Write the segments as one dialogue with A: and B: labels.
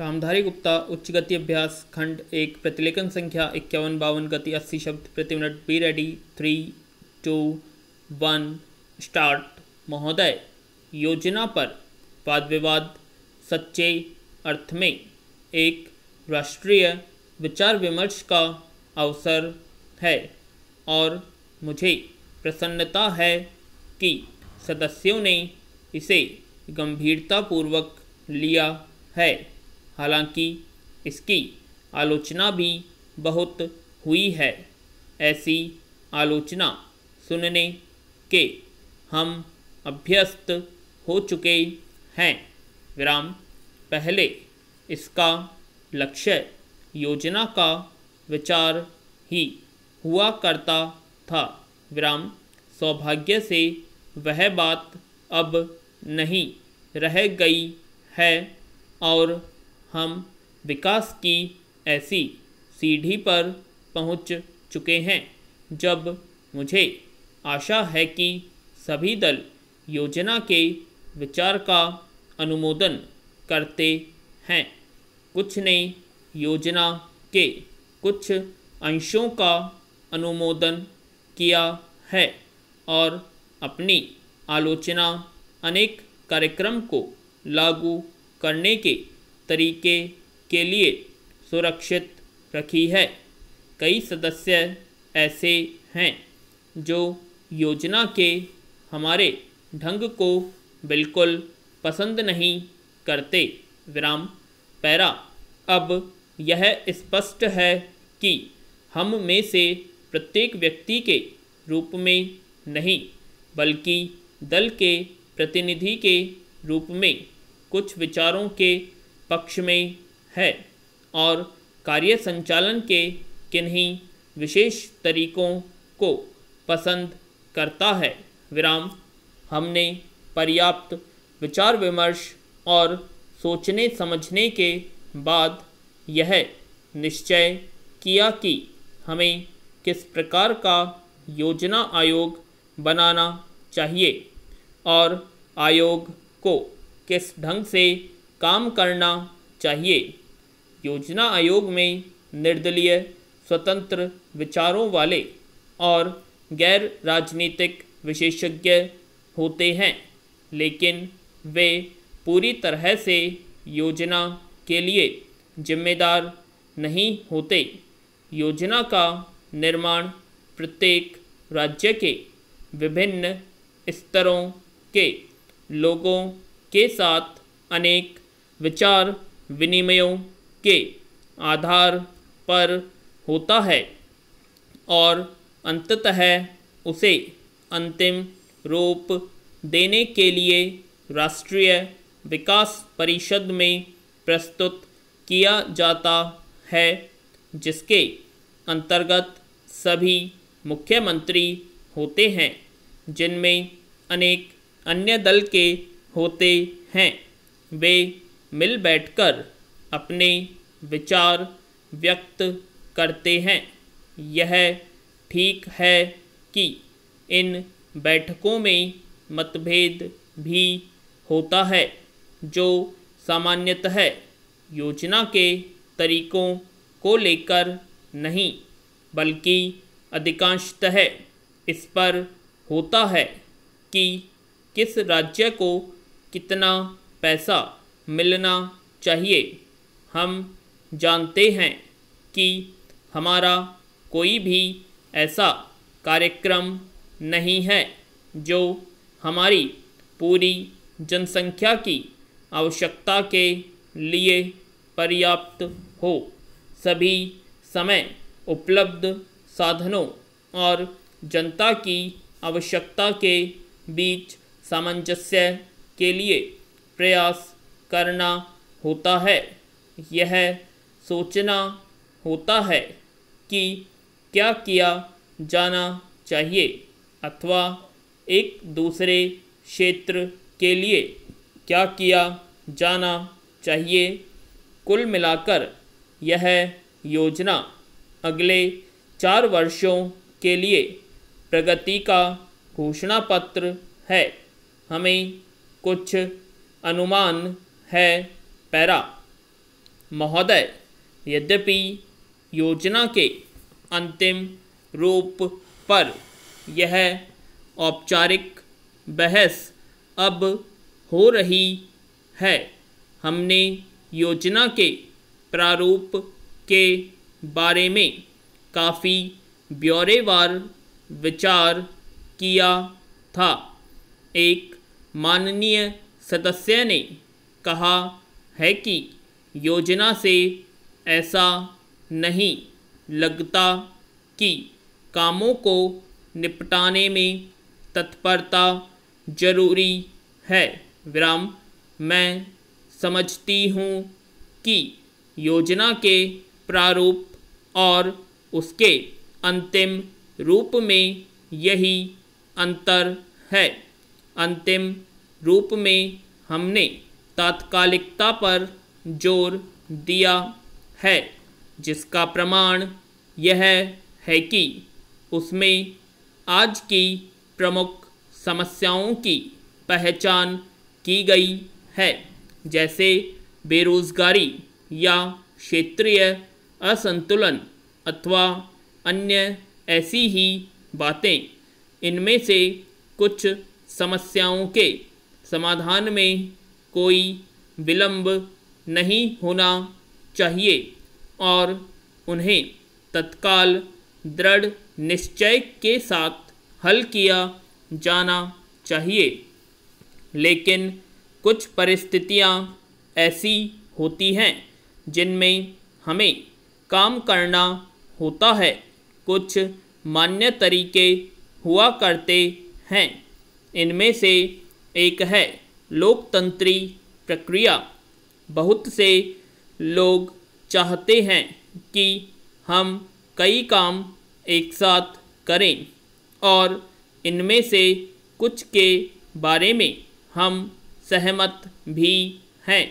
A: रामधारी गुप्ता उच्च गति अभ्यास खंड 1 प्रतिलेखन संख्या 5152 गति 80 शब्द प्रति मिनट। Be ready 3 2 1 start. महोदय, योजना पर वाद विवाद सच्चे अर्थ में एक राष्ट्रीय विचार विमर्श का अवसर है और मुझे प्रसन्नता है कि सदस्यों ने इसे गंभीरतापूर्वक लिया है। हालांकि इसकी आलोचना भी बहुत हुई है। ऐसी आलोचना सुनने के हम अभ्यस्त हो चुके हैं। विराम। पहले इसका लक्ष्य योजना का विचार ही हुआ करता था। विराम। सौभाग्य से वह बात अब नहीं रह गई है और हम विकास की ऐसी सीढ़ी पर पहुंच चुके हैं जब मुझे आशा है कि सभी दल योजना के विचार का अनुमोदन करते हैं। कुछ ने योजना के कुछ अंशों का अनुमोदन किया है और अपनी आलोचना अनेक कार्यक्रम को लागू करने के तरीके के लिए सुरक्षित रखी है। कई सदस्य ऐसे हैं जो योजना के हमारे ढंग को बिल्कुल पसंद नहीं करते। विराम। पैरा। अब यह स्पष्ट है कि हम में से प्रत्येक व्यक्ति के रूप में नहीं बल्कि दल के प्रतिनिधि के रूप में कुछ विचारों के पक्ष में है और कार्य संचालन के किन्हीं विशेष तरीकों को पसंद करता है। विराम। हमने पर्याप्त विचार विमर्श और सोचने समझने के बाद यह निश्चय किया कि हमें किस प्रकार का योजना आयोग बनाना चाहिए और आयोग को किस ढंग से काम करना चाहिए। योजना आयोग में निर्दलीय स्वतंत्र विचारों वाले और गैर राजनीतिक विशेषज्ञ होते हैं, लेकिन वे पूरी तरह से योजना के लिए जिम्मेदार नहीं होते। योजना का निर्माण प्रत्येक राज्य के विभिन्न स्तरों के लोगों के साथ अनेक विचार विनिमयों के आधार पर होता है और अंततः उसे अंतिम रूप देने के लिए राष्ट्रीय विकास परिषद में प्रस्तुत किया जाता है, जिसके अंतर्गत सभी मुख्यमंत्री होते हैं, जिनमें अनेक अन्य दल के होते हैं। वे मिल बैठकर अपने विचार व्यक्त करते हैं। यह ठीक है कि इन बैठकों में मतभेद भी होता है, जो सामान्यतः योजना के तरीकों को लेकर नहीं बल्कि अधिकांशतः इस पर होता है कि किस राज्य को कितना पैसा मिलना चाहिए। हम जानते हैं कि हमारा कोई भी ऐसा कार्यक्रम नहीं है जो हमारी पूरी जनसंख्या की आवश्यकता के लिए पर्याप्त हो। सभी समय उपलब्ध साधनों और जनता की आवश्यकता के बीच सामंजस्य के लिए प्रयास करना होता है। यह सोचना होता है कि क्या किया जाना चाहिए अथवा एक दूसरे क्षेत्र के लिए क्या किया जाना चाहिए। कुल मिलाकर यह योजना अगले 4 वर्षों के लिए प्रगति का घोषणा पत्र है। हमें कुछ अनुमान है। पैरा। महोदय, यद्यपि योजना के अंतिम रूप पर यह औपचारिक बहस अब हो रही है, हमने योजना के प्रारूप के बारे में काफ़ी ब्यौरेवार विचार किया था। एक माननीय सदस्य ने कहा है कि योजना से ऐसा नहीं लगता कि कामों को निपटाने में तत्परता जरूरी है। विराम, मैं समझती हूँ कि योजना के प्रारूप और उसके अंतिम रूप में यही अंतर है। अंतिम रूप में हमने तात्कालिकता पर जोर दिया है, जिसका प्रमाण यह है कि उसमें आज की प्रमुख समस्याओं की पहचान की गई है, जैसे बेरोजगारी या क्षेत्रीय असंतुलन अथवा अन्य ऐसी ही बातें। इनमें से कुछ समस्याओं के समाधान में कोई विलंब नहीं होना चाहिए और उन्हें तत्काल दृढ़ निश्चय के साथ हल किया जाना चाहिए। लेकिन कुछ परिस्थितियां ऐसी होती हैं जिनमें हमें काम करना होता है। कुछ मान्य तरीके हुआ करते हैं। इनमें से एक है लोकतंत्री प्रक्रिया। बहुत से लोग चाहते हैं कि हम कई काम एक साथ करें और इनमें से कुछ के बारे में हम सहमत भी हैं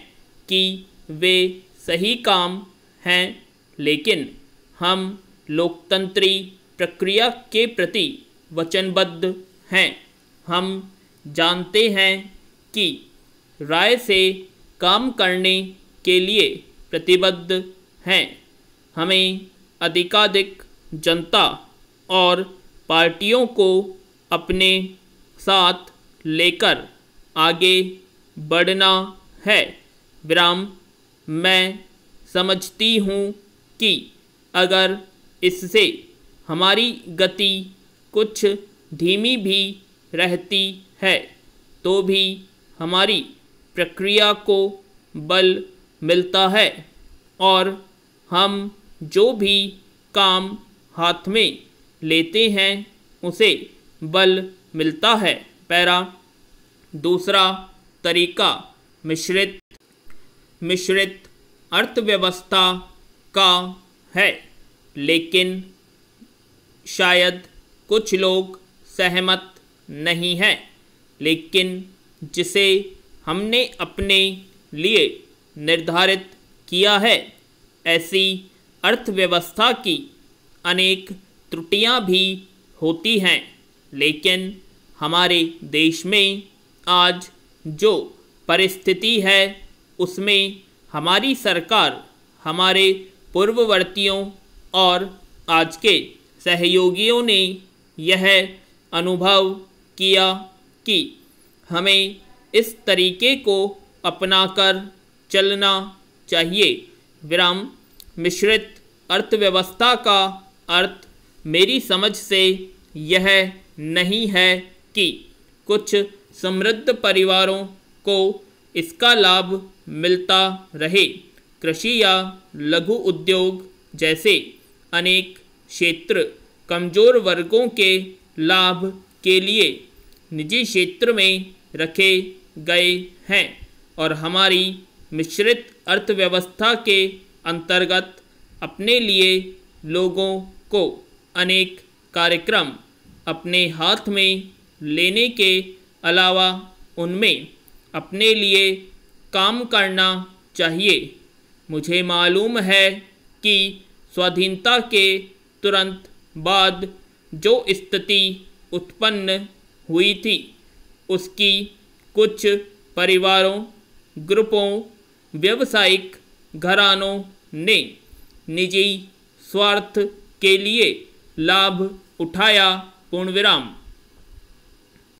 A: कि वे सही काम हैं, लेकिन हम लोकतंत्री प्रक्रिया के प्रति वचनबद्ध हैं। हम जानते हैं कि राय से काम करने के लिए प्रतिबद्ध हैं। हमें अधिकाधिक जनता और पार्टियों को अपने साथ लेकर आगे बढ़ना है। विराम, मैं समझती हूँ कि अगर इससे हमारी गति कुछ धीमी भी रहती है तो भी हमारी प्रक्रिया को बल मिलता है और हम जो भी काम हाथ में लेते हैं उसे बल मिलता है। पैरा दूसरा तरीका मिश्रित अर्थव्यवस्था का है, लेकिन शायद कुछ लोग सहमत नहीं हैं। लेकिन जिसे हमने अपने लिए निर्धारित किया है, ऐसी अर्थव्यवस्था की अनेक त्रुटियां भी होती हैं। लेकिन हमारे देश में आज जो परिस्थिति है उसमें हमारी सरकार हमारे पूर्ववर्तियों और आज के सहयोगियों ने यह अनुभव किया कि हमें इस तरीके को अपनाकर चलना चाहिए। विराम, मिश्रित अर्थव्यवस्था का अर्थ मेरी समझ से यह नहीं है कि कुछ समृद्ध परिवारों को इसका लाभ मिलता रहे। कृषि या लघु उद्योग जैसे अनेक क्षेत्र कमज़ोर वर्गों के लाभ के लिए निजी क्षेत्र में रखे गए हैं और हमारी मिश्रित अर्थव्यवस्था के अंतर्गत अपने लिए लोगों को अनेक कार्यक्रम अपने हाथ में लेने के अलावा उनमें अपने लिए काम करना चाहिए। मुझे मालूम है कि स्वाधीनता के तुरंत बाद जो स्थिति उत्पन्न हुई थी उसकी कुछ परिवारों, ग्रुपों, व्यावसायिक घरानों ने निजी स्वार्थ के लिए लाभ उठाया, पूर्ण विराम।